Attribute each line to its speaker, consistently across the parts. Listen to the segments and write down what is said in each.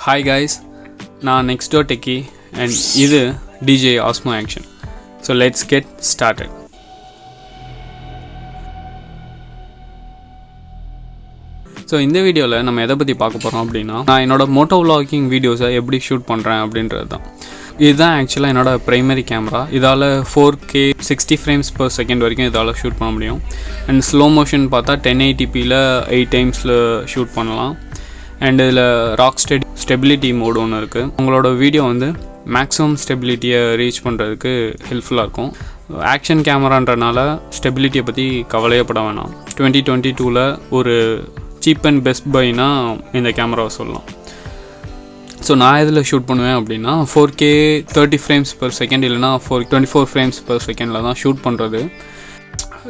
Speaker 1: hi guys, நான் next door techie and இது DJI Osmo action. So let's get started. So இந்த வீடியோவில் நம்ம எதை பற்றி பார்க்க போகிறோம் அப்படின்னா, நான் என்னோடய MotoVlogging வீடியோஸை எப்படி ஷூட் பண்ணுறேன் அப்படின்றது தான். இதுதான் ஆக்சுவலாக என்னோடய ப்ரைமரி கேமரா. இதால் 4K 60 frames per second வரைக்கும் இதால் ஷூட் பண்ண முடியும். அண்ட் ஸ்லோ மோஷன் பார்த்தா 1080pயில் 8 டைம்ஸில் ஷூட் பண்ணலாம். அண்ட் இதில் ராக் ஸ்டெபிலிட்டி மோடு ஒன்று இருக்குது. உங்களோட வீடியோ வந்து மேக்ஸிமம் ஸ்டெபிலிட்டியை ரீச் பண்ணுறதுக்கு ஹெல்ப்ஃபுல்லாக இருக்கும். ஆக்ஷன் கேமரான்றனால ஸ்டெபிலிட்டியை பற்றி கவலையப்பட வேணாம். 2022 ஒரு சீப் அண்ட் பெஸ்ட் பைனா இந்த கேமராவை சொல்லலாம். ஸோ நான் இதில் ஷூட் பண்ணுவேன் அப்படின்னா 4K 30 frames per second இல்லைனா 24 frames per secondல தான் ஷூட் பண்ணுறது.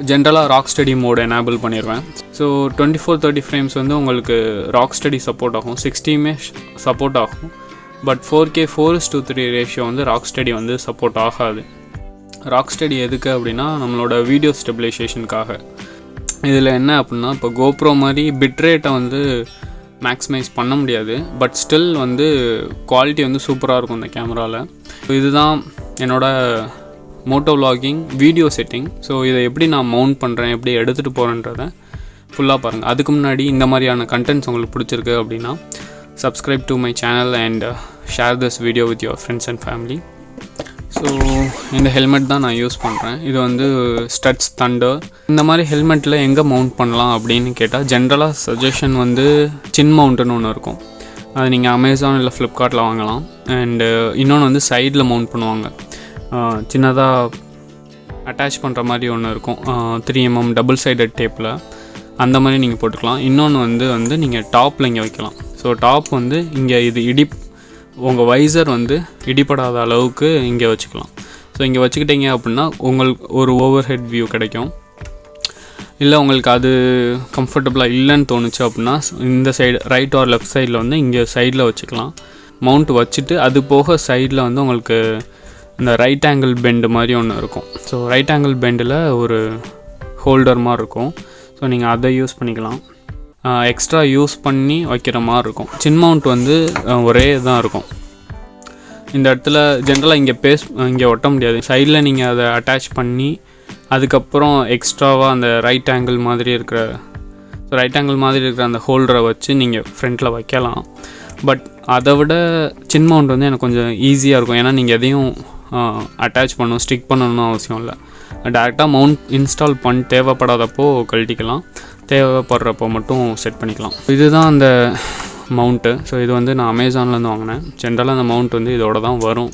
Speaker 1: ஜென்ரலாக ராக் ஸ்டடி மோடு எனேபிள் பண்ணிடுவேன். ஸோ 24-30 frames வந்து உங்களுக்கு ராக் ஸ்டடி சப்போர்ட் ஆகும், 60மே சப்போர்ட் ஆகும். பட் 4K 4:3 ரேஷியோ வந்து ராக் ஸ்டடி வந்து சப்போர்ட் ஆகாது. ராக் ஸ்டடி எதுக்கு அப்படின்னா நம்மளோட வீடியோ ஸ்டெபிலைசேஷனுக்காக. இதில் என்ன அப்படின்னா, இப்போ கோப்ரோ மாதிரி பிட்ரேட்டை வந்து மேக்ஸிமைஸ் பண்ண முடியாது. பட் ஸ்டில் வந்து குவாலிட்டி வந்து சூப்பராக இருக்கும் இந்த கேமராவில். இதுதான் என்னோடய MotoVlogging வீடியோ செட்டிங். ஸோ இதை எப்படி நான் மவுண்ட் பண்ணுறேன், எப்படி எடுத்துகிட்டு போகிறேன்றதை ஃபுல்லாக பாருங்கள். அதுக்கு முன்னாடி இந்த மாதிரியான கண்டென்ட்ஸ் உங்களுக்கு பிடிச்சிருக்கு அப்படின்னா subscribe to my channel and share this video with your friends and family. So இந்த ஹெல்மெட் தான் நான் யூஸ் பண்ணுறேன். இது வந்து ஸ்டட்ஸ் தண்டர். இந்த மாதிரி ஹெல்மெட்டில் எங்கே மவுண்ட் பண்ணலாம் அப்படின்னு கேட்டால், ஜென்ரலாக சஜஷன் வந்து சின் மவுண்ட்டுன்னு ஒன்று இருக்கும். அது நீங்கள் அமேசான் இல்லை ஃப்ளிப்கார்ட்டில் வாங்கலாம். அண்டு இன்னொன்று வந்து சைடில் மவுண்ட் பண்ணுவாங்க. சின்னதாக அட்டாச் பண்ணுற மாதிரி ஒன்று இருக்கும், 3mm டபுள் சைடட் டேப்பில். அந்த மாதிரி நீங்கள் போட்டுக்கலாம். இன்னொன்று வந்து நீங்கள் டாப்பில் இங்கே வைக்கலாம். ஸோ டாப் வந்து இங்கே இது உங்கள் வைசர் வந்து இடிப்படாத அளவுக்கு இங்கே வச்சுக்கலாம். ஸோ இங்கே வச்சுக்கிட்டீங்க அப்படின்னா உங்களுக்கு ஒரு ஓவர் ஹெட் வியூ கிடைக்கும். இல்லை உங்களுக்கு அது கம்ஃபர்டபுளாக இல்லைன்னு தோணுச்சு அப்படின்னா இந்த சைடு ரைட் ஆர் லெஃப்ட் சைடில் வந்து இங்கே சைடில் வச்சுக்கலாம். மவுண்ட் வச்சுட்டு அது போக சைடில் வந்து உங்களுக்கு இந்த ரைட் ஆங்கிள் பெண்டு மாதிரி ஒன்று இருக்கும். ஸோ ரைட் ஆங்கிள் பெண்டில் ஒரு ஹோல்டர் மாதிரி இருக்கும். ஸோ நீங்கள் அதை யூஸ் பண்ணிக்கலாம். எக்ஸ்ட்ரா யூஸ் பண்ணி வைக்கிற மாதிரி இருக்கும். சின் மவுண்ட் வந்து ஒரே தான் இருக்கும். இந்த இடத்துல ஜென்ரலாக இங்கே ஒட்ட முடியாது. சைடில் நீங்கள் அதை அட்டாச் பண்ணி அதுக்கப்புறம் எக்ஸ்ட்ராவாக அந்த ரைட் ஆங்கிள் மாதிரி இருக்கிற அந்த ஹோல்டரை வச்சு நீங்கள் ஃப்ரண்ட்டில் வைக்கலாம். பட் அதை விட சின் மவுண்ட் வந்து எனக்கு கொஞ்சம் ஈஸியாக இருக்கும். ஏன்னா நீங்கள் எதையும் அட்டாச் பண்ணணும், ஸ்டிக் பண்ணணும்னு அவசியம் இல்லை. டேரெக்டாக மவுண்ட் இன்ஸ்டால் தேவைப்படாதப்போ கழட்டிக்கலாம், தேவைப்படுறப்போ மட்டும் செட் பண்ணிக்கலாம். இதுதான் அந்த மவுண்ட்டு. ஸோ இது வந்து நான் அமேசான்லேருந்து வாங்கினேன். ஜென்ரலாக அந்த மவுண்ட் வந்து இதோட தான் வரும்.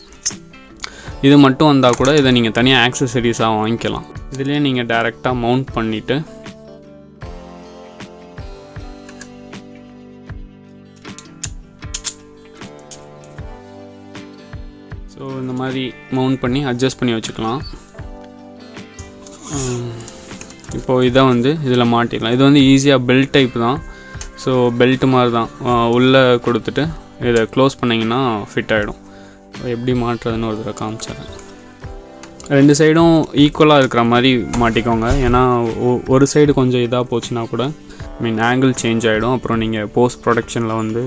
Speaker 1: இது மட்டும் வந்தால் கூட இதை நீங்கள் தனியாக ஆக்சசரிஸாக வாங்கிக்கலாம். இதுலேயே நீங்கள் டேரெக்டாக மவுண்ட் பண்ணிவிட்டு ஸோ இந்த மாதிரி மவுண்ட் பண்ணி அட்ஜஸ்ட் பண்ணி வச்சுக்கலாம். இப்போது இதை வந்து இதில் மாட்டிடலாம். இது வந்து ஈஸியாக பெல்ட் டைப் தான். ஸோ பெல்ட் மாதிரி தான், உள்ளே கொடுத்துட்டு இதை க்ளோஸ் பண்ணிங்கன்னா ஃபிட் ஆகிடும். எப்படி மாட்டுறதுன்னு ஒரு தடவை காமிச்சிடுறேன். ரெண்டு சைடும் ஈக்குவலாக இருக்கிற மாதிரி மாட்டிக்கோங்க. ஏன்னா ஒரு சைடு கொஞ்சம் இதாக போச்சுன்னா கூட ஆங்கிள் சேஞ்ச் ஆகிடும். அப்புறம் நீங்கள் போஸ்ட் ப்ரொடக்ஷனில் வந்து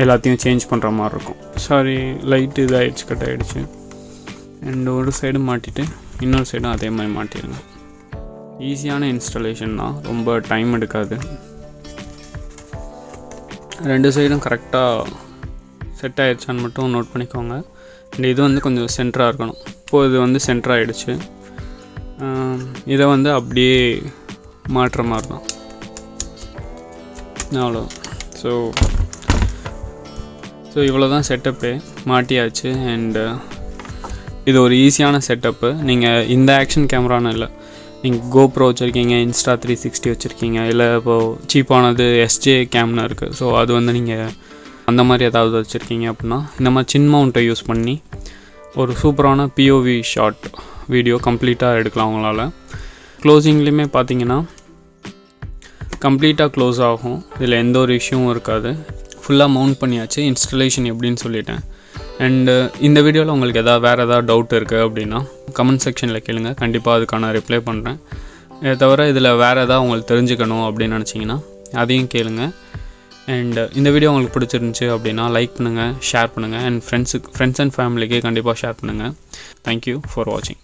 Speaker 1: எல்லாத்தையும் சேஞ்ச் பண்ணுற மாதிரி இருக்கும். சாரி, லைட்டு இதாகிடுச்சு, கட் ஆகிடுச்சு. அண்ட் ஒரு சைடு மாட்டிட்டு இன்னொரு சைடும் அதே மாதிரி மாட்டிடுங்க. ஈஸியான இன்ஸ்டாலேஷன் தான், ரொம்ப டைம் எடுக்காது. ரெண்டு சைடும் கரெக்டாக செட் ஆகிடுச்சான்னு மட்டும் நோட் பண்ணிக்கோங்க. அண்ட் இது வந்து கொஞ்சம் சென்டராக இருக்கணும். இப்போது இது வந்து சென்டர் ஆகிடுச்சு. இதை வந்து அப்படியே மாட்டுற மாதிரி தான், அவ்வளோ. ஸோ இவ்வளோ தான் செட்டப்பு, மாட்டியாச்சு. அண்டு இது ஒரு ஈஸியான செட்டப்பு. நீங்கள் இந்த ஆக்ஷன் கேமரான்னு இல்லை, நீங்கள் கோப்ரோ வச்சுருக்கீங்க, இன்ஸ்டா 360 வச்சுருக்கீங்க, இல்லை இப்போது சீப்பானது SJ கேம்னு இருக்குது. ஸோ அது வந்து நீங்கள் அந்த மாதிரி ஏதாவது வச்சுருக்கீங்க அப்படின்னா இந்த மாதிரி சின் மவுண்ட்டை யூஸ் பண்ணி ஒரு சூப்பரான POV ஷார்ட் வீடியோ கம்ப்ளீட்டாக எடுக்கலாம் உங்களால். க்ளோசிங்லேயுமே பார்த்தீங்கன்னா கம்ப்ளீட்டாக க்ளோஸ் ஆகும். இதில் எந்த ஒரு இஷ்யூவும் இருக்காது. ஃபுல்லாக மவுண்ட் பண்ணியாச்சு. இன்ஸ்டலேஷன் எப்படின்னு சொல்லிட்டேன். அண்டு இந்த வீடியோவில் உங்களுக்கு வேறு ஏதாவது டவுட் இருக்குது அப்படின்னா கமெண்ட் செக்ஷனில் கேளுங்க, கண்டிப்பாக அதுக்கான ரிப்ளை பண்ணுறேன். இதை தவிர இதில் வேறு ஏதாவது உங்களுக்கு தெரிஞ்சுக்கணும் அப்படின்னு நினச்சிங்கன்னா அதையும் கேளுங்க. அண்ட் இந்த வீடியோ உங்களுக்கு பிடிச்சிருந்துச்சி அப்படின்னா லைக் பண்ணுங்கள், ஷேர் பண்ணுங்கள், அண்ட் ஃப்ரெண்ட்ஸ் அண்ட் ஃபேமிலிக்கே கண்டிப்பாக ஷேர் பண்ணுங்கள். தேங்க்யூ ஃபார் வாட்சிங்.